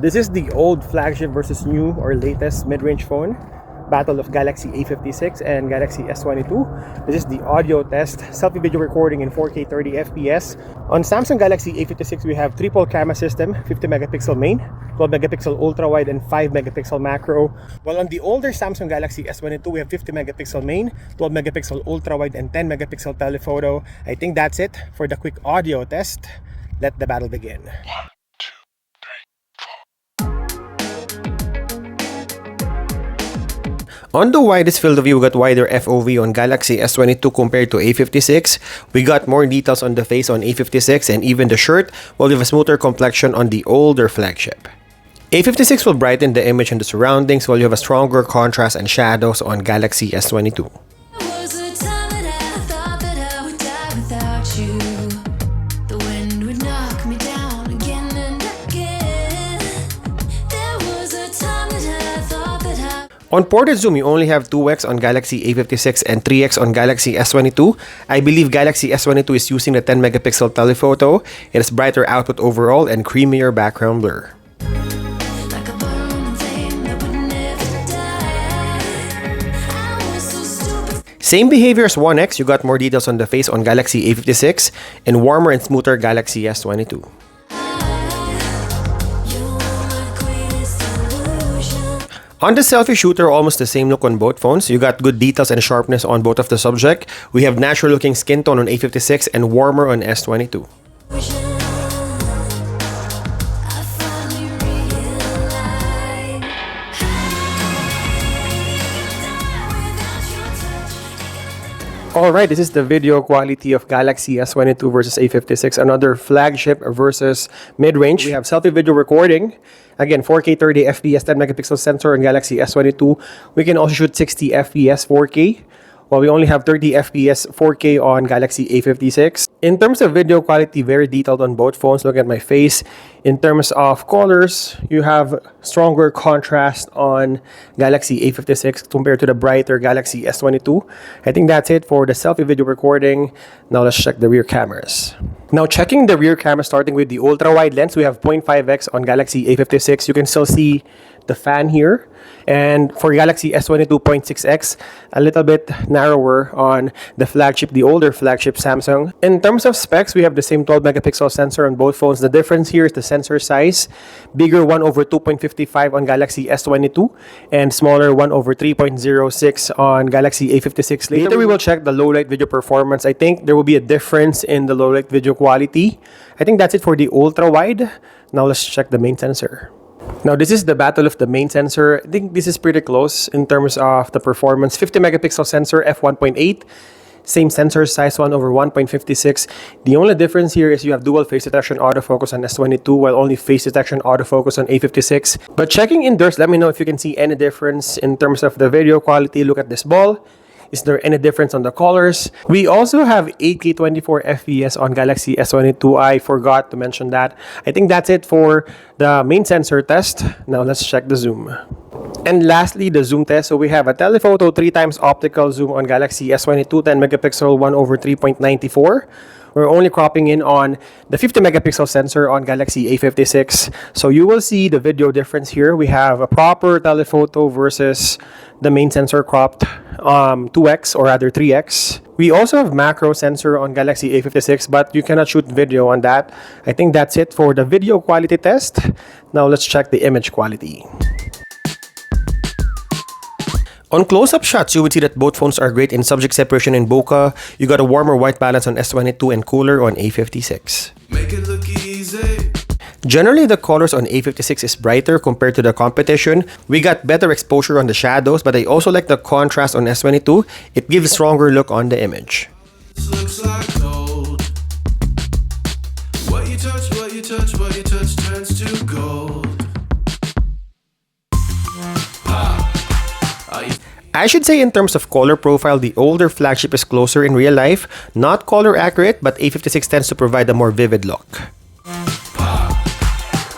This is the old flagship versus new or latest mid-range phone battle of Galaxy A56 and Galaxy S22. This is the audio test, selfie video recording in 4K 30 FPS. On Samsung Galaxy A56 we have triple camera system, 50 megapixel main, 12 megapixel ultra wide and 5 megapixel macro. While on the older Samsung Galaxy S22 we have 50 megapixel main, 12 megapixel ultra wide and 10 megapixel telephoto. I think that's it for the quick audio test. Let the battle begin. On the widest field of view, we got wider FOV on Galaxy S22 compared to A56. We got more details on the face on A56 and even the shirt, while we have a smoother complexion on the older flagship. A56 will brighten the image and the surroundings, while you have a stronger contrast and shadows on Galaxy S22. On portrait zoom, you only have 2x on Galaxy A56 and 3x on Galaxy S22. I believe Galaxy S22 is using the 10 megapixel telephoto. It has brighter output overall and creamier background blur. Same behavior as 1x, you got more details on the face on Galaxy A56 and warmer and smoother Galaxy S22. On the selfie shooter, almost the same look on both phones. You got good details and sharpness on both of the subject. We have natural looking skin tone on A56 and warmer on S22. Alright, this is the video quality of Galaxy S22 versus A56, another flagship versus mid-range. We have selfie video recording. Again, 4K 30 FPS, 10 megapixel sensor on Galaxy S22. We can also shoot 60 FPS 4K, while we only have 30 FPS 4K on Galaxy A56. In terms of video quality, very detailed on both phones. Look at my face. In terms of colors, you have stronger contrast on Galaxy A56 compared to the brighter Galaxy S22. I think that's it for the selfie video recording. Now let's check the rear cameras. Now checking the rear camera, starting with the ultra-wide lens, we have 0.5x on Galaxy A56. You can still see the fan here. And for Galaxy S22, 0.6x, a little bit narrower on the flagship, the older flagship Samsung. In terms of specs, we have the same 12 megapixel sensor on both phones. The difference here is the sensor size. Bigger 1/2.55 on Galaxy S22 and smaller 1/3.06 on Galaxy A56. Later we will check the low light video performance. I think there will be a difference in the low light video quality. I think that's it for the ultra wide. Now let's check the main sensor. Now this is the battle of the main sensor. I think this is pretty close in terms of the performance. 50 megapixel sensor, f1.8. Same sensor size, 1/1.56. The only difference here is you have dual face detection autofocus on S22, while only face detection autofocus on A56. But checking indoors, let me know if you can see any difference in terms of the video quality. Look at this ball. Is there any difference on the colors? We also have 8K 24 FPS on Galaxy S22. I forgot to mention that. I think that's it for the main sensor test. Now let's check the zoom. And lastly, the zoom test. So we have a telephoto 3x optical zoom on Galaxy S22, 10 megapixel, 1/3.94. We're only cropping in on the 50 megapixel sensor on Galaxy A56. So you will see the video difference here. We have a proper telephoto versus the main sensor cropped 2x or rather 3x. We also have macro sensor on Galaxy A56, but you cannot shoot video on that. I think that's it for the video quality test. Now let's check the image quality. On close-up shots, you would see that both phones are great in subject separation and bokeh. You got a warmer white balance on S22 and cooler on A56. Make it look easy. Generally, the colors on A56 is brighter compared to the competition. We got better exposure on the shadows, but I also like the contrast on S22. It gives a stronger look on the image. This looks like gold. What you touch, what you touch, what you touch turns to gold. I should say in terms of color profile, the older flagship is closer in real life. Not color accurate, but A56 tends to provide a more vivid look.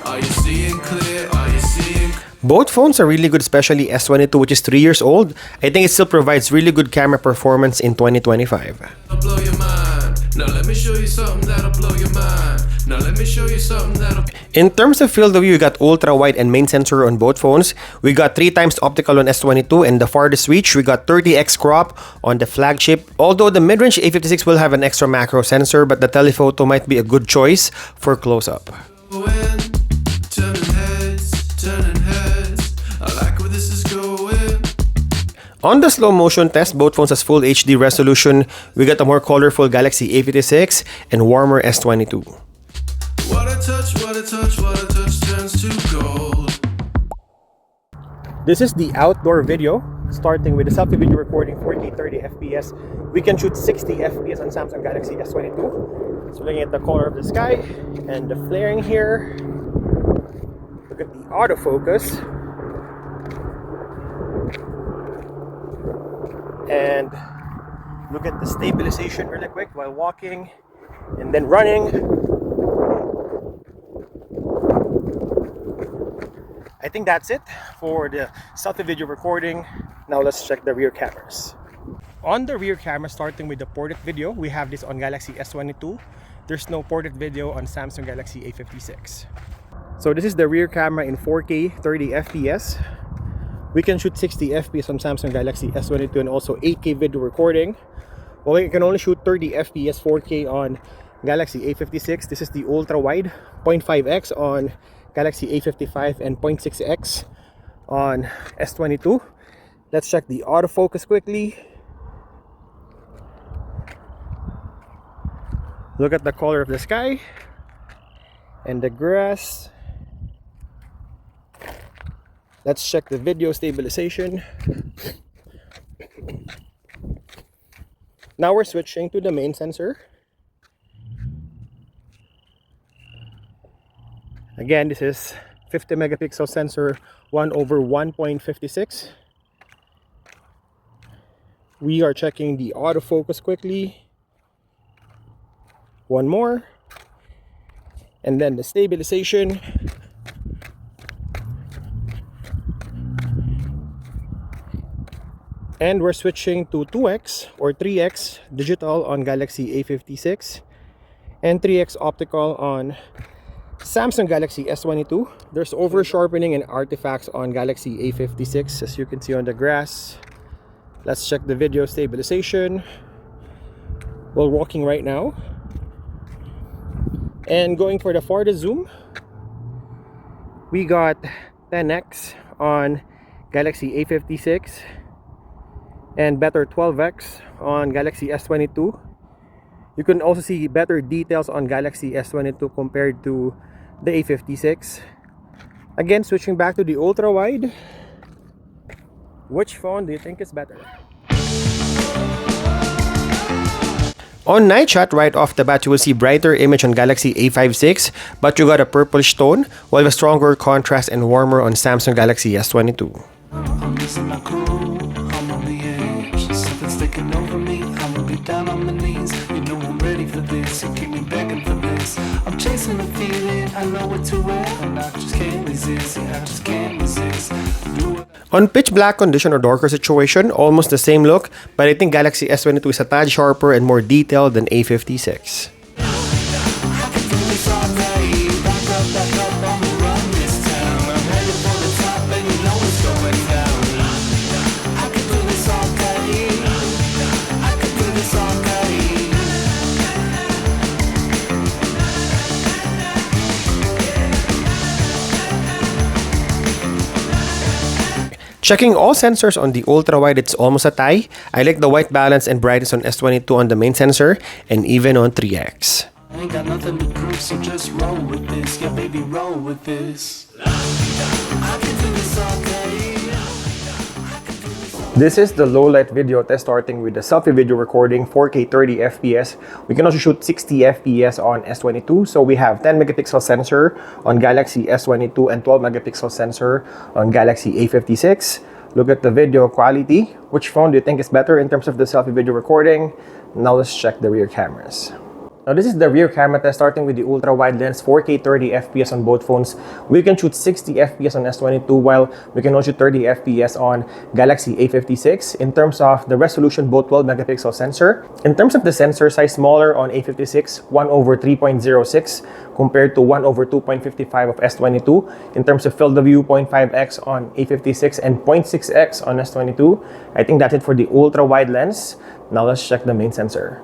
Are you seeing clear? Are you seeing? Both phones are really good, especially S22, which is 3 years old. I think it still provides really good camera performance in 2025. I'll blow your mind. Now let me show you something that'll blow your mind. Now let me show you something that'll. In terms of field of view, we got ultra wide and main sensor on both phones. We got 3 times optical on S22, and the farthest reach we got 30x crop on the flagship. Although the mid-range A56 will have an extra macro sensor, but the telephoto might be a good choice for close-up. Turning heads, turning heads. I like where this is going. On the slow motion test, both phones has full HD resolution. We got a more colorful Galaxy A56 and warmer S22. What I touch, what I touch, what I touch turns to gold. This is the outdoor video, starting with the selfie video recording 4K 30 FPS. We can shoot 60 FPS on Samsung Galaxy S22. So looking at the color of the sky and the flaring here. Look at the autofocus. And look at the stabilization really quick while walking and then running. I think that's it for the selfie video recording. Now let's check the rear cameras. On the rear camera, starting with the portrait video, we have this on Galaxy S22. There's no portrait video on Samsung Galaxy A56. So this is the rear camera in 4K 30 FPS. We can shoot 60 FPS on Samsung Galaxy S22 and also 8K video recording. Well, we can only shoot 30 FPS 4K on Galaxy A56. This is the ultra wide, 0.5x on Galaxy A55 and 0.6x on S22. Let's check the autofocus quickly. Look at the color of the sky and the grass. Let's check the video stabilization. Now we're switching to the main sensor. Again, this is 50 megapixel sensor 1/1.56. We are checking the autofocus quickly. One more. And then the stabilization. And we're switching to 2x or 3x digital on Galaxy A56 and 3x optical on Samsung Galaxy S22. There's over sharpening and artifacts on Galaxy A56, as you can see on the grass. Let's check the video stabilization while walking right now. And going for the farthest zoom, we got 10x on Galaxy A56 and better 12x on Galaxy S22. You can also see better details on Galaxy S22 compared to the A56. Again, switching back to the ultra wide, which phone do you think is better? On night shot, right off the bat, you will see brighter image on Galaxy A56, but you got a purplish tone, while with stronger contrast and warmer on Samsung Galaxy S22. I'm losing my cool, I'm on the edge. Something's taking over me, I'm gonna be down on my knees. You know I'm ready for this, you keep me begging for this. I'm chasing the feeling, I know what to wear, and I just can't resist, yeah, I just can't resist. On pitch black condition or darker situation, almost the same look, but I think Galaxy S22 is a tad sharper and more detailed than A56. Checking all sensors on the ultra wide, it's almost a tie. I like the white balance and brightness on S22 on the main sensor and even on 3x. I ain't got nothing to prove, so just roll with this. Yeah, baby, roll with this. I can do this all day. This is the low light video test, starting with the selfie video recording 4K 30 FPS. We can also shoot 60 FPS on S22. So we have 10 megapixel sensor on Galaxy S22 and 12 megapixel sensor on Galaxy A56. Look at the video quality. Which phone do you think is better in terms of the selfie video recording? Now let's check the rear cameras. Now this is the rear camera test, starting with the ultra wide lens, 4K 30 FPS on both phones. We can shoot 60 FPS on S22 while we can also shoot 30 FPS on Galaxy A56. In terms of the resolution, both 12 megapixel sensor. In terms of the sensor size, smaller on A56, 1/3.06 compared to 1/2.55 of S22. In terms of field of view, 0.5x on A56 and 0.6x on S22. I think that's it for the ultra wide lens. Now let's check the main sensor.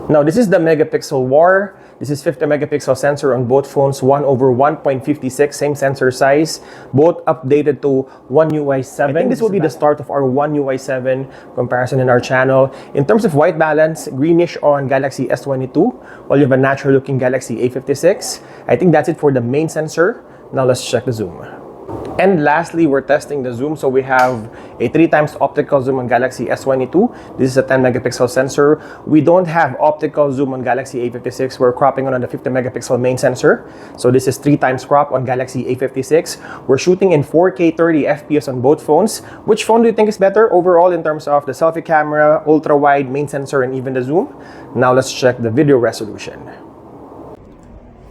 Now this is the megapixel war. This is 50 megapixel sensor on both phones, 1/1.56, same sensor size, both updated to One UI 7. I think this will be the start of our One UI 7 comparison in our channel. In terms of white balance, greenish on Galaxy S22, while you have a natural looking Galaxy A56. I think that's it for the main sensor. Now let's check the zoom. And lastly, we're testing the zoom. So we have a 3x optical zoom on Galaxy S22. This is a 10 megapixel sensor. We don't have optical zoom on Galaxy A56. We're cropping on the 50 megapixel main sensor. So this is 3x crop on Galaxy A56. We're shooting in 4K 30 FPS on both phones. Which phone do you think is better overall in terms of the selfie camera, ultra wide, main sensor, and even the zoom? Now let's check the video resolution.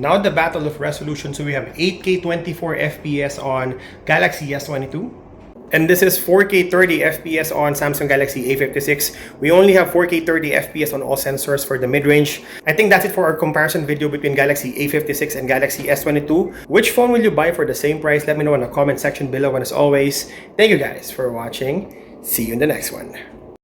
Now the battle of resolution. So we have 8K 24 FPS on Galaxy S22. And this is 4K 30 FPS on Samsung Galaxy A56. We only have 4K 30 FPS on all sensors for the mid-range. I think that's it for our comparison video between Galaxy A56 and Galaxy S22. Which phone will you buy for the same price? Let me know in the comment section below. And as always, thank you guys for watching. See you in the next one.